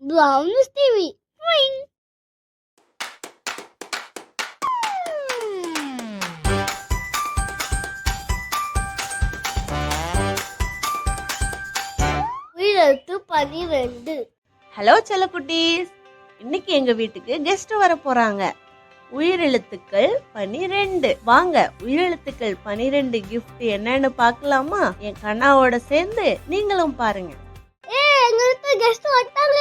Brownies TV. Ring. உயிரெழுத்து 12. Hello செல்லக்குட்டீஸ், இன்னைக்கு எங்க வீட்டுக்கு கெஸ்ட் வர போறாங்க. உயிரெழுத்துக்கள் 12. வாங்க உயிரெழுத்துக்கள் 12 கிஃப்ட் என்னன்னு பார்க்கலாமா? என் கண்ணாவோட சேர்ந்து நீங்களும் பாருங்க. எங்களுக்கு கெஸ்ட் வந்தாங்க.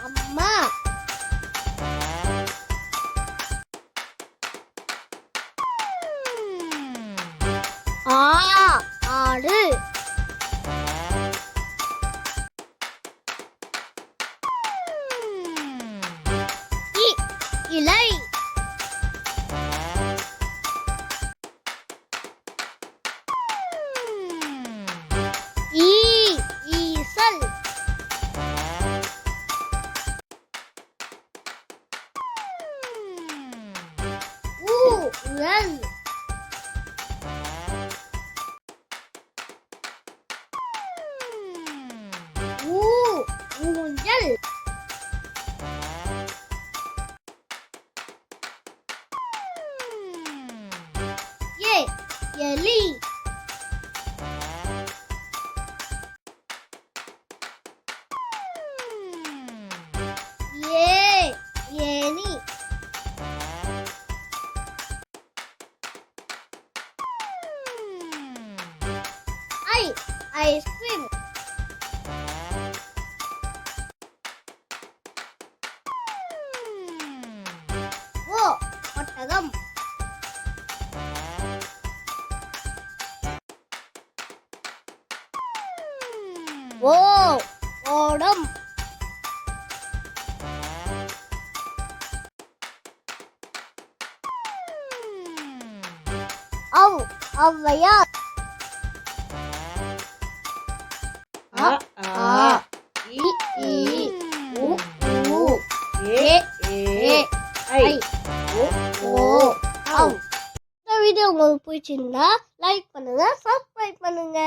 அம்மா. ஆடு. இலை. ஈசல். உரல். ஊஞ்சல். எலி. ஏனி. ஐஸ்கிரீம். ஒட்டகம். ஓடம். ஔவையார். இந்த வீடியோ உங்களுக்கு பிடிச்சிருந்தா லைக் பண்ணுங்க, சப்ஸ்கிரைப் பண்ணுங்க.